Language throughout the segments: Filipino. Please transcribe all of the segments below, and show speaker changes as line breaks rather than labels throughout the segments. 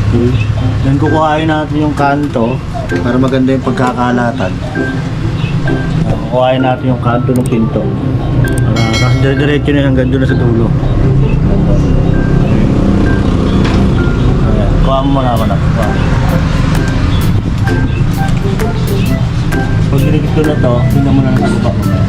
Okay. Then kukuhain natin yung kanto para maganda yung pagkakalatan. Kukuhain natin yung kanto ng pinto. Tapos dire-diretso na hanggang doon na sa dulo. Ayan. Kuha mo muna ako na. Pag dinikit ko na to, tingnan mo na lang sa baba mo.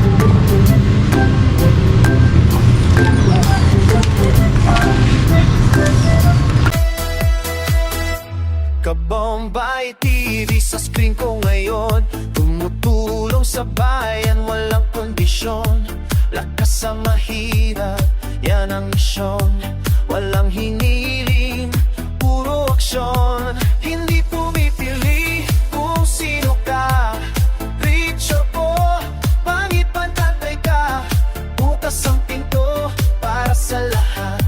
Kabombay TV sa screen ko ngayon, tumutulong sa bayan, walang kondisyon. Lakas sa mahirap, yan ang misyon. Walang hinihiling, puro aksyon. Hindi pumipili kung sino ka, rich or poor, pangit man tatay ka. Bukas ang pinto para sa lahat,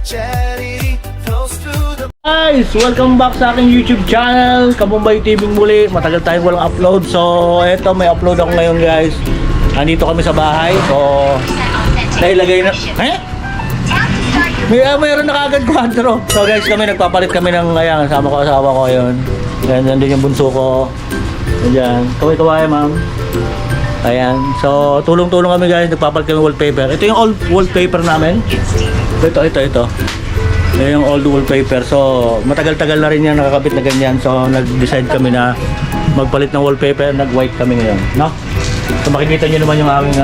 charity flows through the...
Guys, welcome back sa aking YouTube channel, Kabombay TV muli. Matagal tayong walang upload. So, eto may upload ako ngayon guys. Nandito kami sa bahay. So, nailagay na... Mayroon na kagad kwantro. So guys, kami nagpapalit kami ng ayan, kasama ko, asawa ko yun. Ayan, nandun yung bunso ko. Ayan, kaway-kaway ma'am. Ayan, so tulong-tulong kami guys, nagpapalit kami wallpaper. Ito yung old wallpaper namin. Ito. Yung old wallpaper. So, matagal-tagal na rin yan nakakabit na ganyan. So, nag-decide kami na magpalit ng wallpaper. Nag-white kami ngayon, no? So, makikita nyo naman yung aming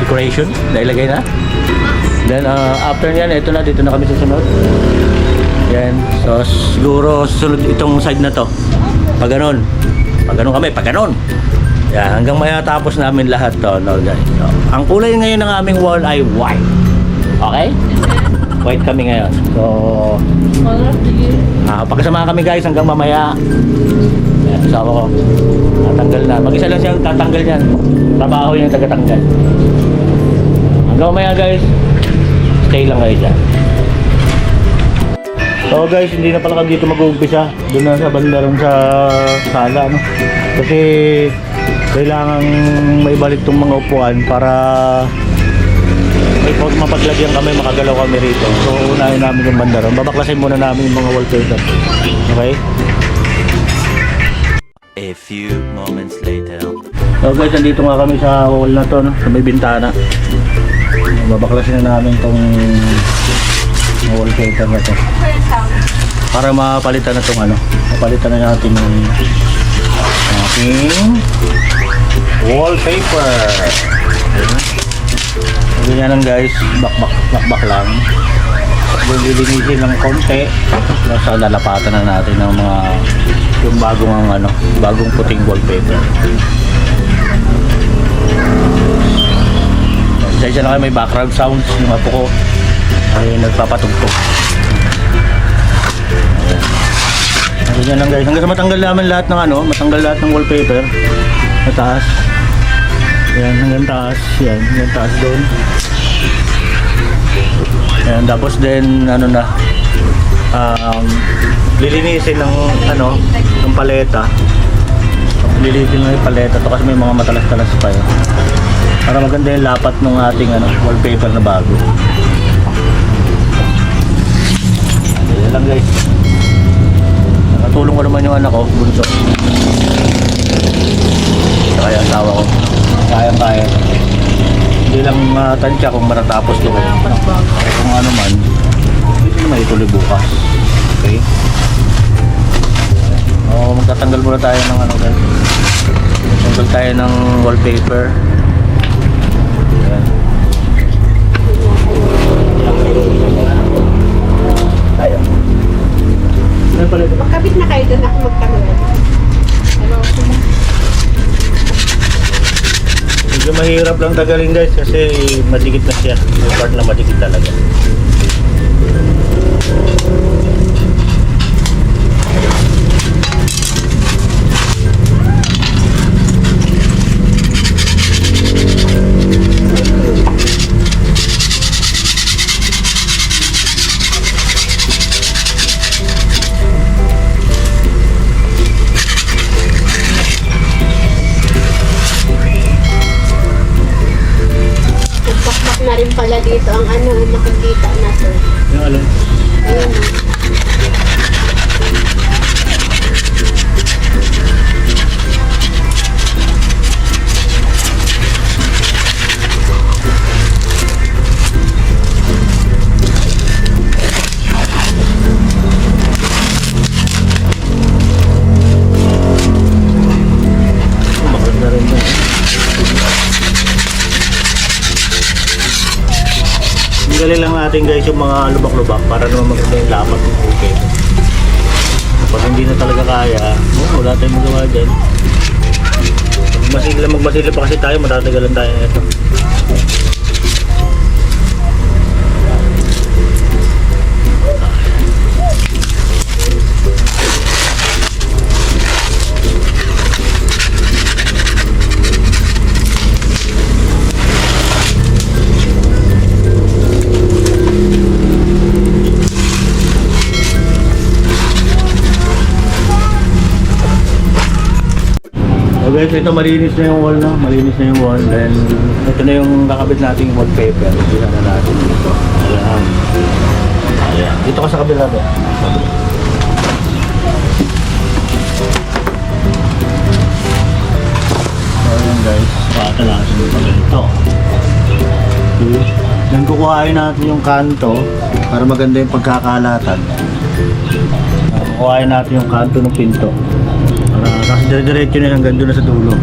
decoration na ilagay na. Then, after nyan, ito na, dito na kami susunod. Yan. So, siguro susunod itong side na to. Pag ganun kami, pag ganun. Yan, hanggang matapos namin lahat to, no guys. So, ang kulay ngayon ng aming wall ay white. Okay? White kami ngayon. So, pagkasama kami guys hanggang mamaya. Ayan, kasama ko. Tatanggal na. Mag-isa lang siyang tatanggal yan. Trabaho yung tagatanggal. Hanggang mamaya guys. Stay lang kayo dyan. So guys, hindi na pala kami dito mag-uumpisa. Doon na sa bandarong sa sala, no? Kasi kailangan may balik tong mga upuan para pag mapaglagyan kami, makagalaw kami rito. So, unahin namin yung bandaron. Babaklasin muna namin yung mga wallpaper. Okay?
A few moments later.
So guys, nandito nga kami sa wall na to, no? Sa may bintana. Babaklasin na namin tong wallpaper na to. Para mapalitan na tong ano. Mapalitan na natin yung ating wallpaper. Okay. Ganyan lang guys, bakbak lang. Lilinisin ng konti. Nasa lalapatan na natin ng mga yung bagong puting wallpaper. Kasi na kayo may background sounds yung apo ko ay nagpapatugtog. Ganyan lang guys. Hanggang sa matanggal namin lahat ng matanggal lahat ng wallpaper sa taas. Yan, hanggang taas. Yan, hanggang taas doon. Yan, tapos din, lilinisin ng, ng paleta. Lilinisin ng paleta to kasi may mga matalas-talas pa yun. Para maganda yung lapat ng ating, wallpaper na bago. Yan lang guys. Nakatulong ko naman yung anak ko, bunso. Kaya asawa ko. Kaya. Hindi lang tansya kung matatapos ko. Kung ano man, hindi naman ituloy bukas. Okay? Magtatanggal muna tayo ng guys. Magtatanggal tayo ng wallpaper. Ayan.
Magkabit na kayo doon ako magtanong.
Medyo mahirap lang tagalin guys kasi madikit na siya. Yung part na madikit talaga.
Pala dito ang makikita natin.
Yung alin?
Ayun.
natin guys yung mga lubak-lubak para naman maganda yung lapat ng okay. Pag hindi na talaga kaya, wala tayong magawa dyan. Magmasilip pa kasi tayo, matatagalan tayo nito. So guys, ito malinis na yung wall, no? Malinis na yung wall. Then, ito na yung kakabit nating wallpaper. Bisa na natin dito. Ayan. Ayan. Dito ka sa kabila ba? So ayan guys, pata natin yung ganito. Okay. Then kukuhain natin yung kanto para maganda yung pagkakalatan. Kukuhain natin yung kanto ng pinto. Kasi dire-diretso na hanggang doon na sa dulo.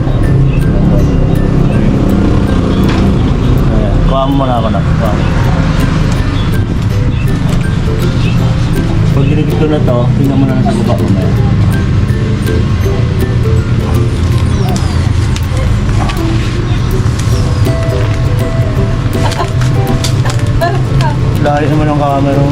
Ayan, kuha mo muna ako na. Pag dinigit ko na to, tingnan mo na sa baba ko na yan. Dahil naman ang camera.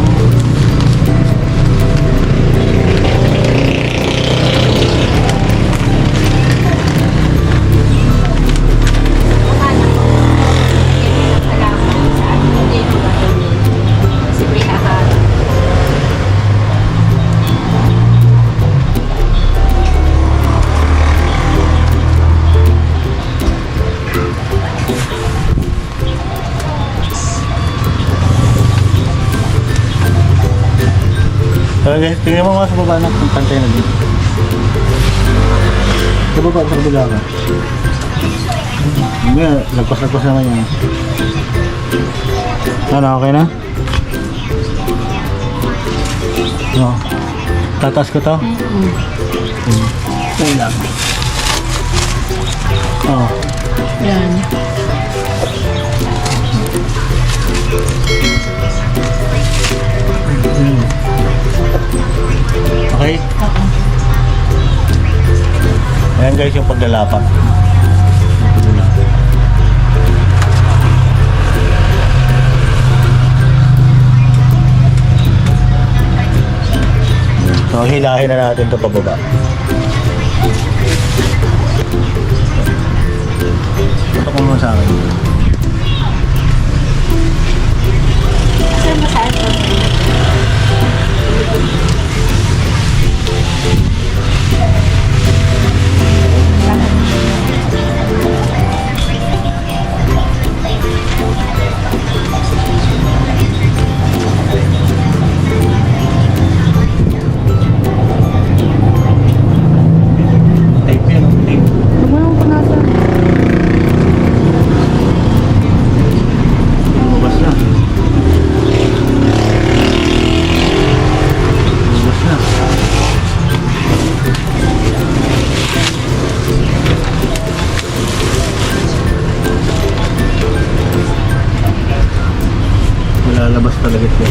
So guys, tingnan mo mga sa baba na kung pantay na din. Sa baba, sa kabila ka. Hindi, lagpas-lagpas naman yan. Ano, okay na? No. Tatas ko to? Okay lang. Oo.
Yan.
Okay? Ayan guys yung paglalapat. So hilahin na natin ito pababa. Ito ko muna sa akin.
Saan masaan to?
Tape yun, tape.
Lumayan ko nasa.
Lumabas na. Lumabas na. Lalabas talaga ito.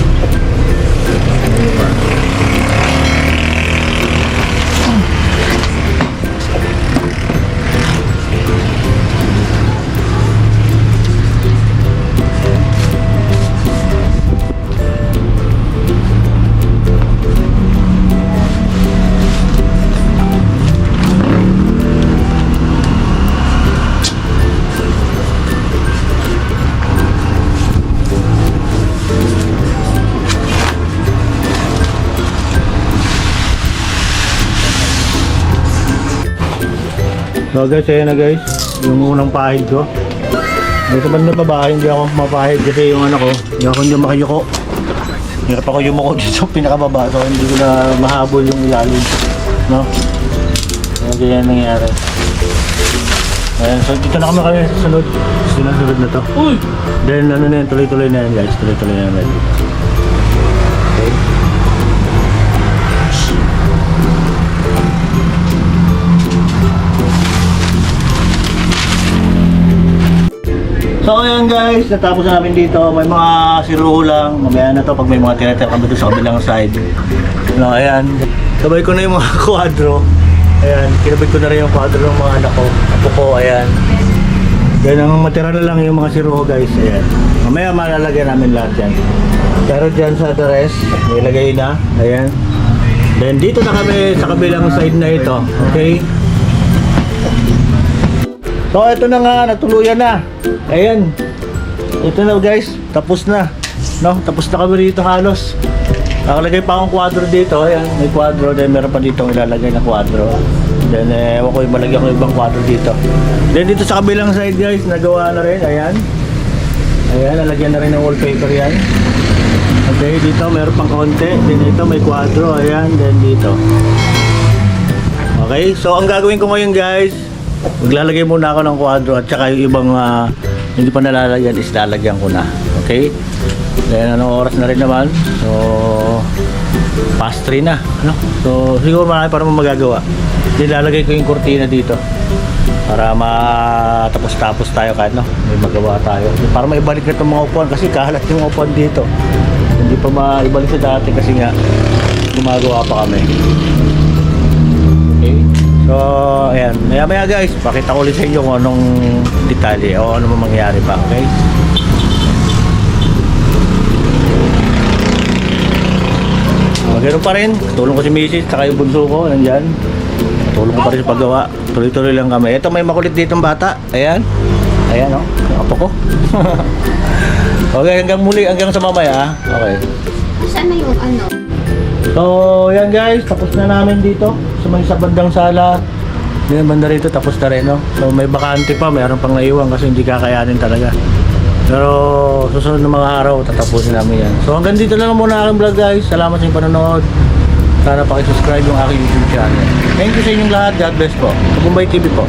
So guys, ayan na guys, yung unang pahid ko. Dito banda pa bahay, hindi ako mapahid kasi yung ano ko, hindi ako hindi makayuko. Hirap ako yumuko dito sa pinakababa, so hindi ko na mahabol yung ilalim. No? So yan nangyari. Ayan, so dito na kami sa sunod. Sunod na to. Uy! Then ano na yan, tuloy-tuloy na yan guys, tuloy-tuloy na yan. Okay. So ayan guys, guys, natapos na namin dito. May mga siruho lang. Mamaya na to pag may mga tinatira kami doon sa kabilang side. No, ayan. Sabay ko na yung mga kwadro. Ayan, kinabay ko na rin yung kwadro ng mga anak ko. Apo ko, ayan. Yan ang matira na lang yung mga siruho guys. Ayan. Mamaya malalagyan namin lahat yan. Pero dyan sa the rest, nilagay na. Ayan. Then dito na kami sa kabilang side na ito. Okay? So ito na nga, natuluyan na. Ayan. Ito na guys, tapos na. No, tapos na kami dito halos. Nakalagay pa akong kwadro dito. Ayan, may kwadro. Then meron pa dito ilalagay na kwadro. Then ewan ko yung malagyan ko ibang kwadro dito. Then dito sa kabilang side guys, nagawa na rin. Ayan. Ayan, nalagyan na rin ng wallpaper yan. Okay, dito meron pang konti. Then dito may kwadro. Ayan, then dito. Okay, so ang gagawin ko ngayon guys, maglalagay muna ako ng kwadro at saka yung ibang hindi pa nalalagyan is lalagyan ko na. Okay? Then anong oras na rin naman? So past 3 na, ano? So siguro marami pa naman magagawa. Nilalagay ko yung kurtina dito para matapos-tapos tayo kahit no, may magawa tayo. Para maibalik na itong mga upuan kasi kahalat yung upuan dito. Hindi pa maibalik sa dati kasi nga gumagawa pa kami. Okay? So, ayan. Maya-maya guys, pakita ko ulit sa inyo kung anong detalye o ano mangyayari pa, okay? Ganoon pa rin, tulong ko si Mrs. saka yung bunso ko, nandyan. Tulong ko pa rin sa paggawa. Tuloy-tuloy lang kami. Ito may makulit dito ng bata. Ayan. Ayan o, yung apo ko. Okay, hanggang muli, hanggang sa mamaya. Okay.
Saan na yung ano?
So, yan guys, tapos na namin dito sa bandang sala. Yan, banda rito, tapos na rin, no? So, may bakante pa, mayroon pang naiwan kasi hindi kakayanin talaga. Pero, susunod na mga araw, tatapusin namin yan. So, hanggang dito lang muna aking vlog guys. Salamat sa inyong panonood. Sana pakisubscribe yung aking YouTube channel. Thank you sa inyong lahat. God bless po. Tagumpay TV po.